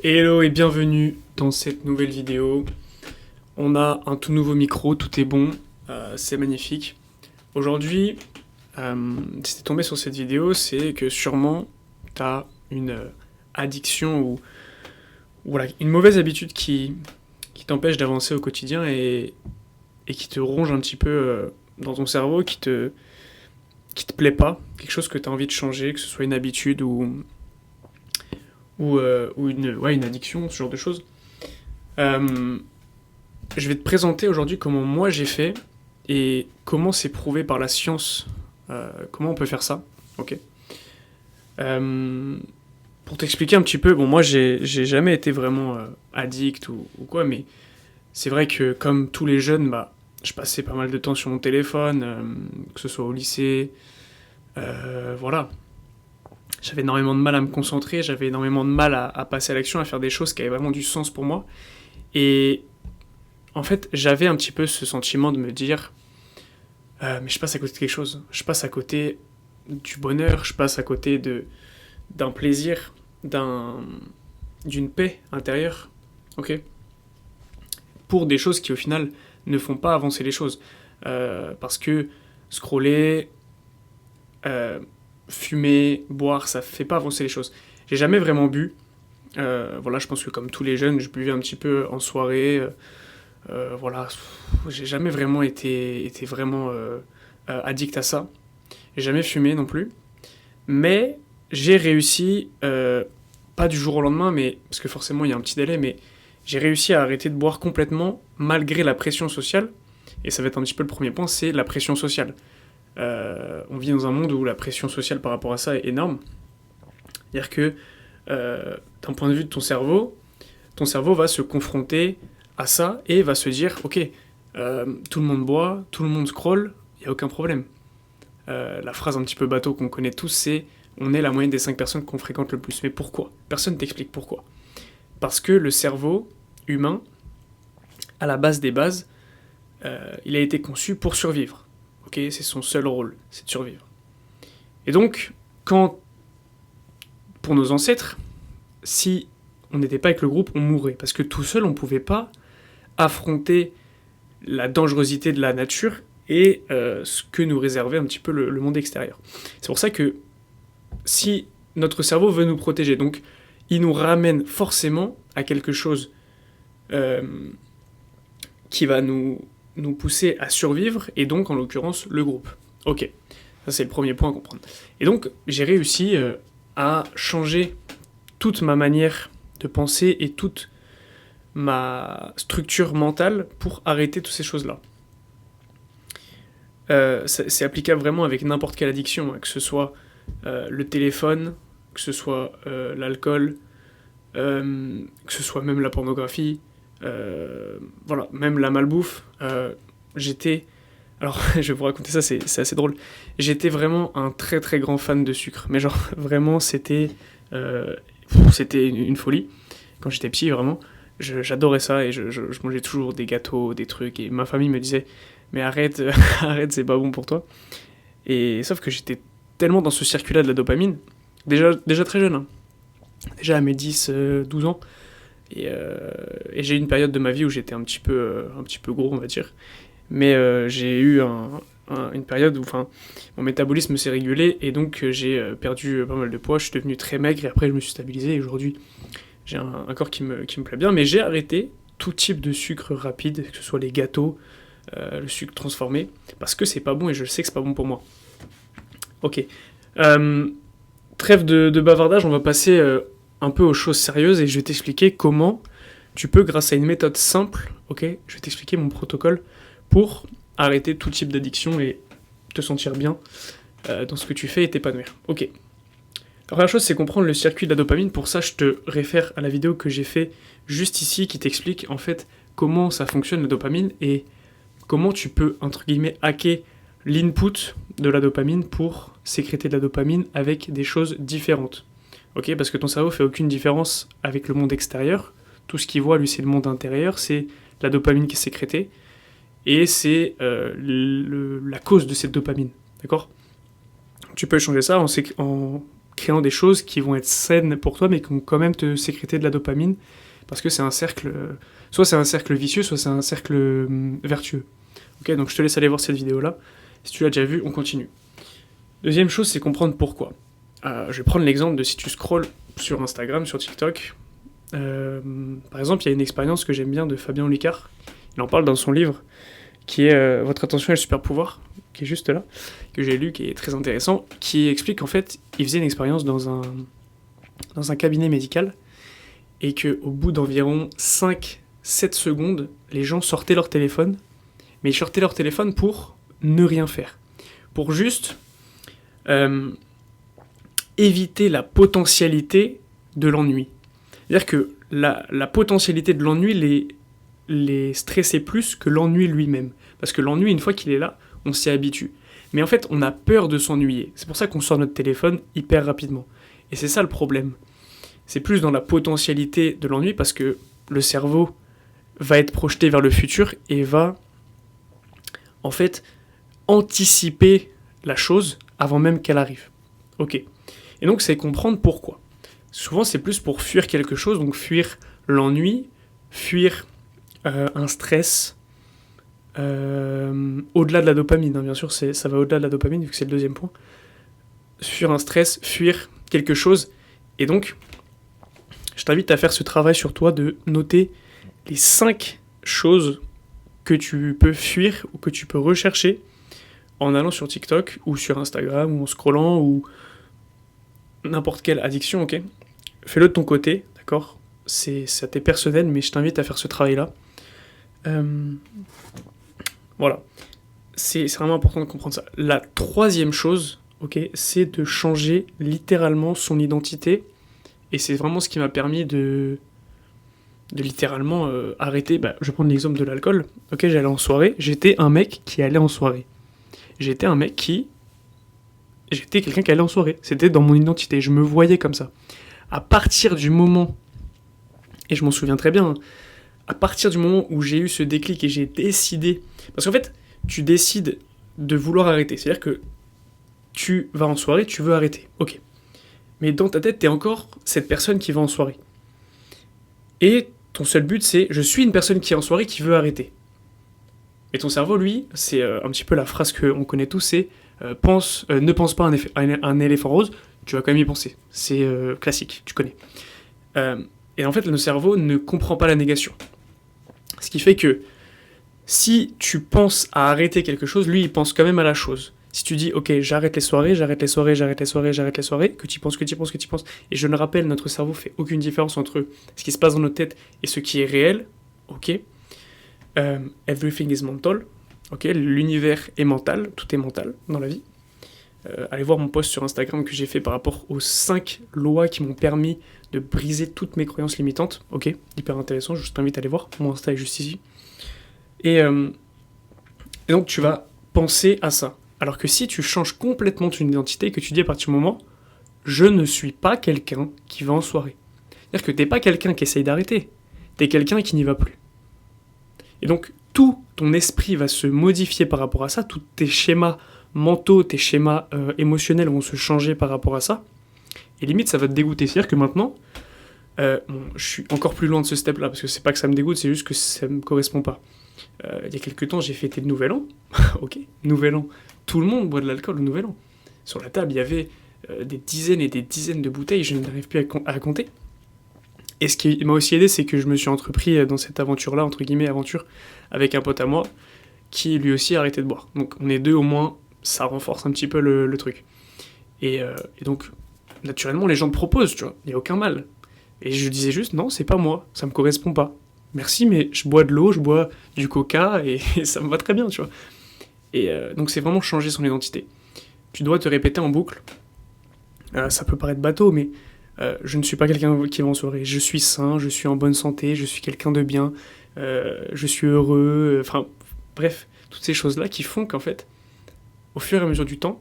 Hello et bienvenue dans cette nouvelle vidéo. On a un tout nouveau micro, tout est bon, c'est magnifique. Aujourd'hui, si t'es tombé sur cette vidéo, c'est que sûrement t'as une addiction ou voilà, une mauvaise habitude qui t'empêche d'avancer au quotidien et qui te ronge un petit peu dans ton cerveau, qui te plaît pas, quelque chose que t'as envie de changer, que ce soit une habitude ou une addiction, ce genre de choses. Euh, je vais te présenter aujourd'hui comment moi j'ai fait et comment c'est prouvé par la science, comment on peut faire ça. Ok. Euh, pour t'expliquer un petit peu, bon, moi j'ai jamais été vraiment addict ou quoi, mais c'est vrai que comme tous les jeunes, bah, je passais pas mal de temps sur mon téléphone, que ce soit au lycée, voilà. J'avais énormément de mal à me concentrer, j'avais énormément de mal à passer à l'action, à faire des choses qui avaient vraiment du sens pour moi. Et en fait, j'avais un petit peu ce sentiment de me dire, mais je passe à côté de quelque chose. Je passe à côté du bonheur, je passe à côté d'un plaisir, d'une paix intérieure, ok. Pour des choses qui au final ne font pas avancer les choses. Parce que scroller, euh, fumer, boire, ça fait pas avancer les choses. J'ai jamais vraiment bu. Voilà, je pense que comme tous les jeunes, je buvais un petit peu en soirée. Voilà, j'ai jamais vraiment été vraiment addict à ça. J'ai jamais fumé non plus. Mais j'ai réussi, pas du jour au lendemain, mais parce que forcément il y a un petit délai, mais j'ai réussi à arrêter de boire complètement malgré la pression sociale. Et ça va être un petit peu le premier point, c'est la pression sociale. On vit dans un monde où la pression sociale par rapport à ça est énorme. C'est-à-dire que d'un point de vue de ton cerveau va se confronter à ça et va se dire, ok, tout le monde boit, tout le monde scrolle, il n'y a aucun problème. La phrase un petit peu bateau qu'on connaît tous, c'est on est la moyenne des 5 personnes qu'on fréquente le plus. Mais pourquoi? Personne ne t'explique pourquoi. Parce que le cerveau humain, à la base des bases, il a été conçu pour survivre. Ok, c'est son seul rôle, c'est de survivre. Et donc, quand, pour nos ancêtres, si on n'était pas avec le groupe, on mourrait. Parce que tout seul, on ne pouvait pas affronter la dangerosité de la nature et ce que nous réservait un petit peu le monde extérieur. C'est pour ça que si notre cerveau veut nous protéger, donc il nous ramène forcément à quelque chose euh, qui va nous pousser à survivre, et donc en l'occurrence le groupe. Ok, ça c'est le premier point à comprendre. Et donc j'ai réussi à changer toute ma manière de penser et toute ma structure mentale pour arrêter toutes ces choses-là. C'est applicable vraiment avec n'importe quelle addiction, hein, que ce soit le téléphone, que ce soit l'alcool, que ce soit même la pornographie, voilà, même la malbouffe. J'étais... Alors, je vais vous raconter ça, c'est assez drôle. J'étais vraiment un très très grand fan de sucre. Mais genre, vraiment, c'était une folie. Quand j'étais petit, vraiment, j'adorais ça et je mangeais toujours des gâteaux, des trucs. Et ma famille me disait, mais arrête, arrête, c'est pas bon pour toi. Et sauf que j'étais tellement dans ce circuit-là de la dopamine, déjà très jeune, hein. Déjà à mes 12 ans. Et j'ai eu une période de ma vie où j'étais un petit peu gros, on va dire. Mais j'ai eu une période où mon métabolisme s'est régulé et donc j'ai perdu pas mal de poids. Je suis devenu très maigre et après je me suis stabilisé. Et aujourd'hui, j'ai un corps qui me plaît bien. Mais j'ai arrêté tout type de sucre rapide, que ce soit les gâteaux, le sucre transformé, parce que c'est pas bon et je sais que c'est pas bon pour moi. Ok. Euh, Trêve de bavardage, on va passer un peu aux choses sérieuses et je vais t'expliquer comment tu peux, grâce à une méthode simple, ok, je vais t'expliquer mon protocole pour arrêter tout type d'addiction et te sentir bien dans ce que tu fais et t'épanouir. Ok. La première chose, c'est comprendre le circuit de la dopamine. Pour ça, je te réfère à la vidéo que j'ai fait juste ici qui t'explique en fait comment ça fonctionne la dopamine et comment tu peux, entre guillemets, hacker l'input de la dopamine pour sécréter de la dopamine avec des choses différentes. Ok, parce que ton cerveau fait aucune différence avec le monde extérieur. Tout ce qu'il voit, lui, c'est le monde intérieur, c'est la dopamine qui est sécrétée, et c'est la cause de cette dopamine. D'accord? Tu peux changer ça en créant des choses qui vont être saines pour toi, mais qui vont quand même te sécréter de la dopamine, parce que c'est un cercle, soit c'est un cercle vicieux, soit c'est un cercle vertueux. Ok, donc je te laisse aller voir cette vidéo-là. Si tu l'as déjà vue, on continue. Deuxième chose, c'est comprendre pourquoi. Je vais prendre l'exemple de si tu scrolles sur Instagram, sur TikTok. Par exemple, il y a une expérience que j'aime bien de Fabien Olicard. Il en parle dans son livre, qui est Votre attention est le super pouvoir, qui est juste là, que j'ai lu, qui est très intéressant, qui explique qu'en fait, il faisait une expérience dans un cabinet médical, et qu'au bout d'environ 5-7 secondes, les gens sortaient leur téléphone, mais ils sortaient leur téléphone pour ne rien faire. Pour juste éviter la potentialité de l'ennui. C'est-à-dire que la potentialité de l'ennui les stressait plus que l'ennui lui-même. Parce que l'ennui, une fois qu'il est là, on s'y habitue. Mais en fait, on a peur de s'ennuyer. C'est pour ça qu'on sort notre téléphone hyper rapidement. Et c'est ça le problème. C'est plus dans la potentialité de l'ennui parce que le cerveau va être projeté vers le futur et va, en fait, anticiper la chose avant même qu'elle arrive. Ok. Et donc, c'est comprendre pourquoi. Souvent, c'est plus pour fuir quelque chose, donc fuir l'ennui, fuir un stress, au-delà de la dopamine, hein, bien sûr, ça va au-delà de la dopamine, vu que c'est le deuxième point. Fuir un stress, fuir quelque chose. Et donc, je t'invite à faire ce travail sur toi de noter les 5 choses que tu peux fuir ou que tu peux rechercher en allant sur TikTok ou sur Instagram ou en scrollant ou n'importe quelle addiction, ok ? Fais-le de ton côté, d'accord ? Ça t'est personnel, mais je t'invite à faire ce travail-là. Voilà. C'est vraiment important de comprendre ça. La troisième chose, ok, c'est de changer littéralement son identité. Et c'est vraiment ce qui m'a permis de littéralement arrêter. Je vais prendre l'exemple de l'alcool. Ok, j'allais en soirée. J'étais un mec qui allait en soirée. J'étais quelqu'un qui allait en soirée. C'était dans mon identité. Je me voyais comme ça. À partir du moment, et je m'en souviens très bien, à partir du moment où j'ai eu ce déclic et j'ai décidé... Parce qu'en fait, tu décides de vouloir arrêter. C'est-à-dire que tu vas en soirée, tu veux arrêter. Ok. Mais dans ta tête, t'es encore cette personne qui va en soirée. Et ton seul but, c'est « je suis une personne qui est en soirée qui veut arrêter ». Et ton cerveau, lui, c'est un petit peu la phrase qu'on connaît tous, c'est ne pense pas à un éléphant rose, tu vas quand même y penser. C'est classique, tu connais. Et en fait, le cerveau ne comprend pas la négation. Ce qui fait que si tu penses à arrêter quelque chose, lui, il pense quand même à la chose. Si tu dis, ok, j'arrête les soirées, que tu penses, et je le rappelle, notre cerveau fait aucune différence entre ce qui se passe dans notre tête et ce qui est réel, ok, everything is mental, ok, l'univers est mental, tout est mental dans la vie. Allez voir mon post sur Instagram que j'ai fait par rapport aux 5 lois qui m'ont permis de briser toutes mes croyances limitantes, ok, hyper intéressant, je t'invite à aller voir, mon Insta est juste ici. Et donc tu vas penser à ça. Alors que si tu changes complètement ton identité, que tu dis à partir du moment, je ne suis pas quelqu'un qui va en soirée. C'est-à-dire que t'es pas quelqu'un qui essaye d'arrêter, t'es quelqu'un qui n'y va plus. Et donc tout ton esprit va se modifier par rapport à ça, tous tes schémas mentaux, tes schémas émotionnels vont se changer par rapport à ça, et limite ça va te dégoûter. C'est-à-dire que maintenant, je suis encore plus loin de ce step-là, parce que c'est pas que ça me dégoûte, c'est juste que ça me correspond pas. Il y a quelques temps, j'ai fêté le Nouvel An, ok, Nouvel An, tout le monde boit de l'alcool au Nouvel An. Sur la table, il y avait des dizaines et des dizaines de bouteilles, je n'arrive plus à compter. Et ce qui m'a aussi aidé, c'est que je me suis entrepris dans cette aventure-là, entre guillemets aventure, avec un pote à moi, qui lui aussi a arrêté de boire. Donc on est deux au moins, ça renforce un petit peu le truc. Et donc, naturellement, les gens te proposent, tu vois, il n'y a aucun mal. Et je disais juste, non, c'est pas moi, ça me correspond pas. Merci, mais je bois de l'eau, je bois du coca, et ça me va très bien, tu vois. Et donc c'est vraiment changer son identité. Tu dois te répéter en boucle. Ça peut paraître bateau, mais je ne suis pas quelqu'un qui va en soirée. Je suis sain, je suis en bonne santé, je suis quelqu'un de bien, je suis heureux, enfin, bref, toutes ces choses-là qui font qu'en fait, au fur et à mesure du temps,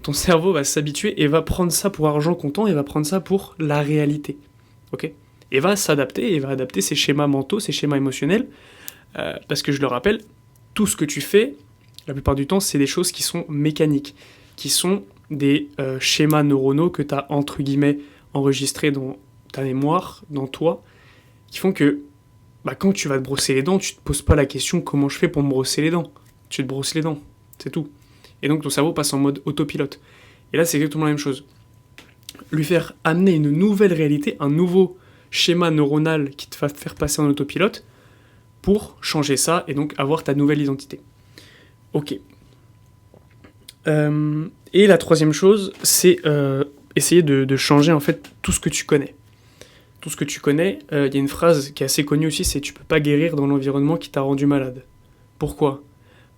ton cerveau va s'habituer et va prendre ça pour argent comptant et va prendre ça pour la réalité. Ok ? Et va s'adapter, et va adapter ses schémas mentaux, ses schémas émotionnels, parce que je le rappelle, tout ce que tu fais, la plupart du temps, c'est des choses qui sont mécaniques, qui sont des schémas neuronaux que tu as, entre guillemets, enregistrés dans ta mémoire, dans toi, qui font que quand tu vas te brosser les dents, tu te poses pas la question comment je fais pour me brosser les dents. Tu te brosses les dents, c'est tout. Et donc ton cerveau passe en mode autopilote. Et là, c'est exactement la même chose. Lui faire amener une nouvelle réalité, un nouveau schéma neuronal qui te va faire passer en autopilote pour changer ça et donc avoir ta nouvelle identité. Ok. Et la troisième chose, c'est essayer de changer en fait tout ce que tu connais. Tout ce que tu connais, y a une phrase qui est assez connue aussi, c'est « tu peux pas guérir dans l'environnement qui t'a rendu malade ». Pourquoi ?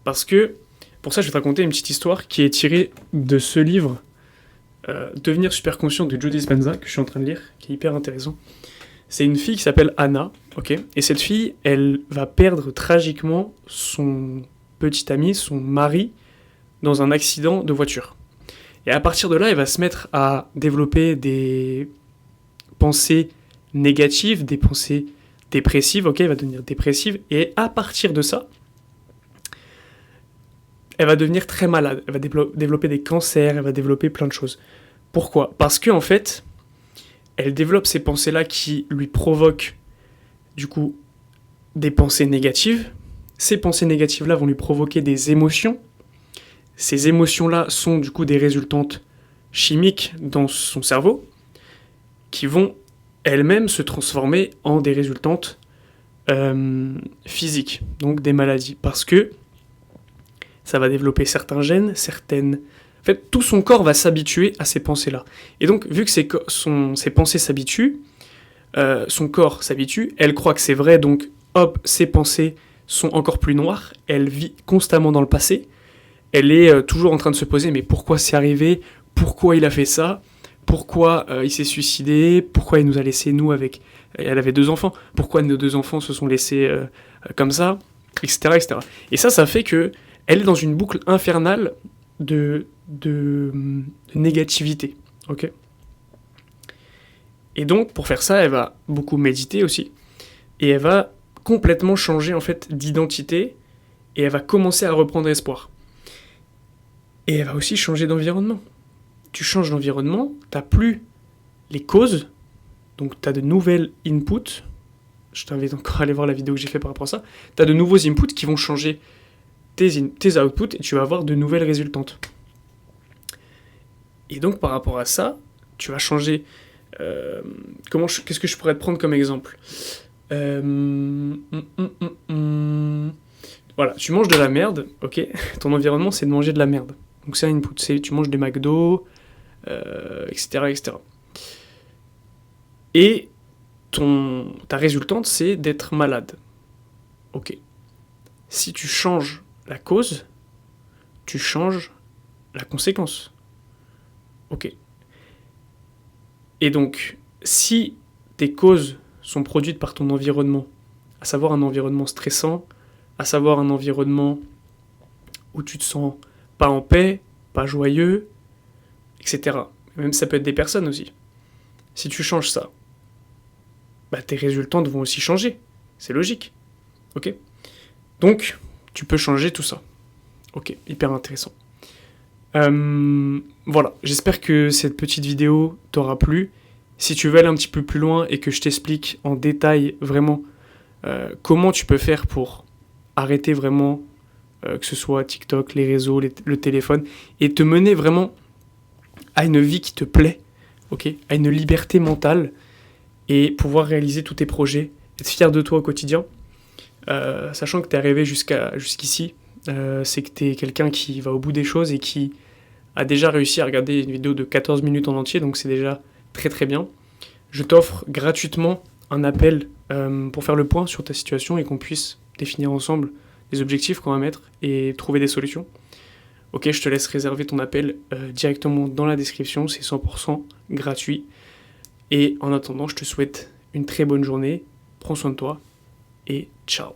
Parce que, pour ça je vais te raconter une petite histoire qui est tirée de ce livre « Devenir super conscient » de Joe Dispenza, que je suis en train de lire, qui est hyper intéressant. C'est une fille qui s'appelle Anna, ok ? Et cette fille, elle va perdre tragiquement son petit ami, son mari, dans un accident de voiture. Et à partir de là, elle va se mettre à développer des pensées négatives, des pensées dépressives, ok, elle va devenir dépressive, et à partir de ça, elle va devenir très malade, elle va développer des cancers, elle va développer plein de choses. Pourquoi ? Parce que en fait, elle développe ces pensées-là qui lui provoquent, du coup, des pensées négatives. Ces pensées négatives-là vont lui provoquer des émotions. Ces émotions-là sont, du coup, des résultantes chimiques dans son cerveau qui vont elles-mêmes se transformer en des résultantes physiques, donc des maladies. Parce que ça va développer certains gènes, En fait, tout son corps va s'habituer à ces pensées-là. Et donc, vu que ses pensées s'habituent, son corps s'habitue, elle croit que c'est vrai, donc hop, ses pensées sont encore plus noires, elle vit constamment dans le passé, elle est toujours en train de se poser, mais pourquoi c'est arrivé ? Pourquoi il a fait ça ? Pourquoi il s'est suicidé ? Pourquoi il nous a laissés, nous, avec... Elle avait 2 enfants. Pourquoi nos 2 enfants se sont laissés comme ça ? Etc., etc. Et ça fait que elle est dans une boucle infernale de négativité. Ok ? Et donc, pour faire ça, elle va beaucoup méditer aussi. Et elle va complètement changer, en fait, d'identité. Et elle va commencer à reprendre espoir. Et elle va aussi changer d'environnement. Tu changes d'environnement, t'as plus les causes, donc t'as de nouvelles inputs. Je t'invite encore à aller voir la vidéo que j'ai fait par rapport à ça. T'as de nouveaux inputs qui vont changer tes outputs et tu vas avoir de nouvelles résultantes. Et donc par rapport à ça, tu vas changer... qu'est-ce que je pourrais te prendre comme exemple ? Voilà, tu manges de la merde, ok ? Ton environnement, c'est de manger de la merde. Donc c'est un input, tu manges des McDo, etc., etc. Et ta résultante, c'est d'être malade. Ok. Si tu changes la cause, tu changes la conséquence. Ok. Et donc, si tes causes sont produites par ton environnement, à savoir un environnement stressant, à savoir un environnement où tu te sens pas en paix, pas joyeux, etc. Même ça peut être des personnes aussi. Si tu changes ça, tes résultantes vont aussi changer. C'est logique. Ok ? Donc, tu peux changer tout ça. Ok, hyper intéressant. Voilà, j'espère que cette petite vidéo t'aura plu. Si tu veux aller un petit peu plus loin et que je t'explique en détail vraiment comment tu peux faire pour arrêter vraiment, que ce soit TikTok, les réseaux, le téléphone, et te mener vraiment à une vie qui te plaît, ok, à une liberté mentale, et pouvoir réaliser tous tes projets, être fier de toi au quotidien, sachant que tu es arrivé jusqu'ici, c'est que tu es quelqu'un qui va au bout des choses et qui a déjà réussi à regarder une vidéo de 14 minutes en entier, donc c'est déjà très très bien. Je t'offre gratuitement un appel pour faire le point sur ta situation et qu'on puisse définir ensemble les objectifs qu'on va mettre et trouver des solutions. Ok, je te laisse réserver ton appel directement dans la description, c'est 100% gratuit. Et en attendant, je te souhaite une très bonne journée, prends soin de toi et ciao.